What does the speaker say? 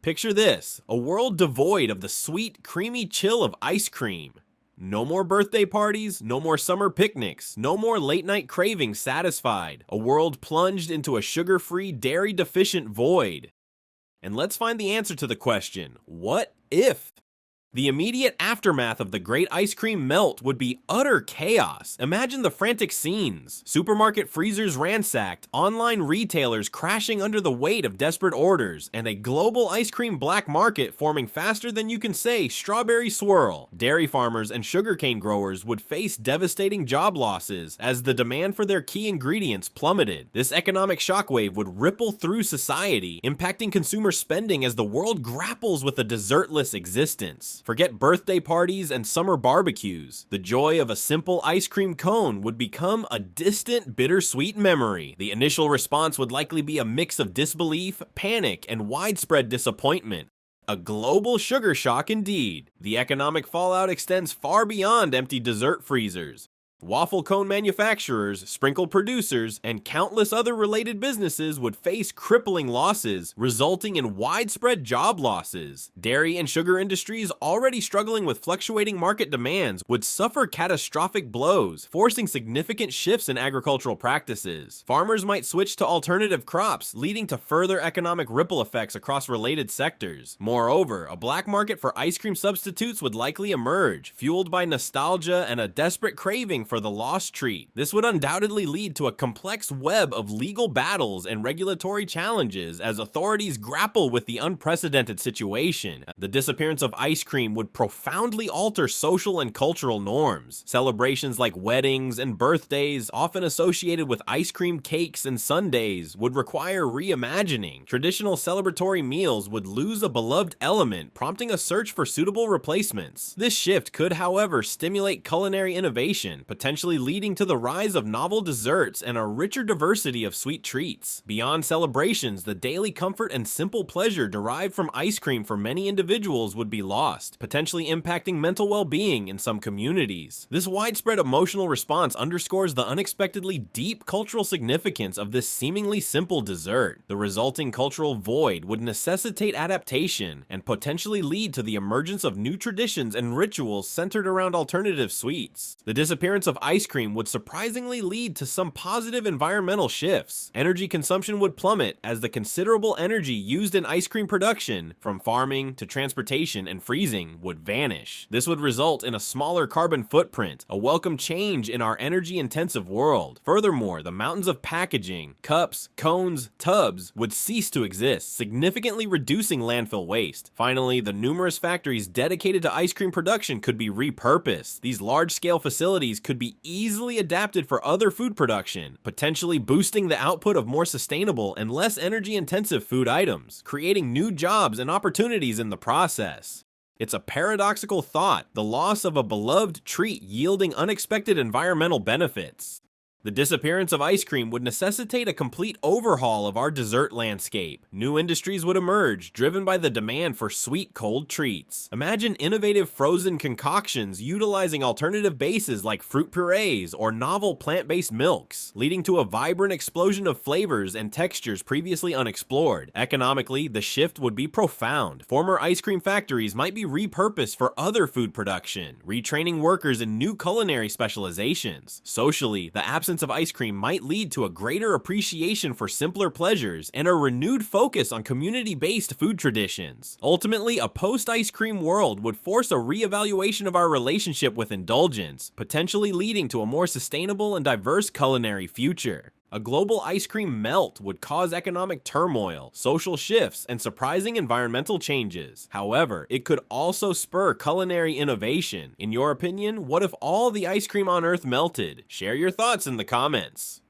Picture this, a world devoid of the sweet, creamy chill of ice cream. No more birthday parties, no more summer picnics, no more late-night cravings satisfied. A world plunged into a sugar-free, dairy-deficient void. And let's find the answer to the question, what if? The immediate aftermath of the great ice cream melt would be utter chaos. Imagine the frantic scenes. Supermarket freezers ransacked, online retailers crashing under the weight of desperate orders, and a global ice cream black market forming faster than you can say strawberry swirl. Dairy farmers and sugarcane growers would face devastating job losses as the demand for their key ingredients plummeted. This economic shockwave would ripple through society, impacting consumer spending as the world grapples with a dessertless existence. Forget birthday parties and summer barbecues. The joy of a simple ice cream cone would become a distant, bittersweet memory. The initial response would likely be a mix of disbelief, panic, and widespread disappointment. A global sugar shock indeed. The economic fallout extends far beyond empty dessert freezers. Waffle cone manufacturers, sprinkle producers, and countless other related businesses would face crippling losses, resulting in widespread job losses. Dairy and sugar industries, already struggling with fluctuating market demands, would suffer catastrophic blows, forcing significant shifts in agricultural practices. Farmers might switch to alternative crops, leading to further economic ripple effects across related sectors. Moreover, a black market for ice cream substitutes would likely emerge, fueled by nostalgia and a desperate craving for the lost treat. This would undoubtedly lead to a complex web of legal battles and regulatory challenges as authorities grapple with the unprecedented situation. The disappearance of ice cream would profoundly alter social and cultural norms. Celebrations like weddings and birthdays, often associated with ice cream cakes and sundaes, would require reimagining. Traditional celebratory meals would lose a beloved element, prompting a search for suitable replacements. This shift could, however, stimulate culinary innovation, potentially leading to the rise of novel desserts and a richer diversity of sweet treats. Beyond celebrations, the daily comfort and simple pleasure derived from ice cream for many individuals would be lost, potentially impacting mental well-being in some communities. This widespread emotional response underscores the unexpectedly deep cultural significance of this seemingly simple dessert. The resulting cultural void would necessitate adaptation and potentially lead to the emergence of new traditions and rituals centered around alternative sweets. The disappearance of ice cream would surprisingly lead to some positive environmental shifts. Energy consumption would plummet as the considerable energy used in ice cream production, from farming to transportation and freezing, would vanish. This would result in a smaller carbon footprint, a welcome change in our energy-intensive world. Furthermore, the mountains of packaging, cups, cones, tubs would cease to exist, significantly reducing landfill waste. Finally, the numerous factories dedicated to ice cream production could be repurposed. These large-scale facilities could be easily adapted for other food production, potentially boosting the output of more sustainable and less energy-intensive food items, creating new jobs and opportunities in the process. It's a paradoxical thought, the loss of a beloved treat yielding unexpected environmental benefits. The disappearance of ice cream would necessitate a complete overhaul of our dessert landscape. New industries would emerge, driven by the demand for sweet, cold treats. Imagine innovative frozen concoctions utilizing alternative bases like fruit purees or novel plant-based milks, leading to a vibrant explosion of flavors and textures previously unexplored. Economically, the shift would be profound. Former ice cream factories might be repurposed for other food production, retraining workers in new culinary specializations. Socially, the absence of ice cream might lead to a greater appreciation for simpler pleasures and a renewed focus on community-based food traditions. Ultimately, a post-ice cream world would force a reevaluation of our relationship with indulgence, potentially leading to a more sustainable and diverse culinary future. A global ice cream melt would cause economic turmoil, social shifts, and surprising environmental changes. However, it could also spur culinary innovation. In your opinion, what if all the ice cream on Earth melted? Share your thoughts in the comments.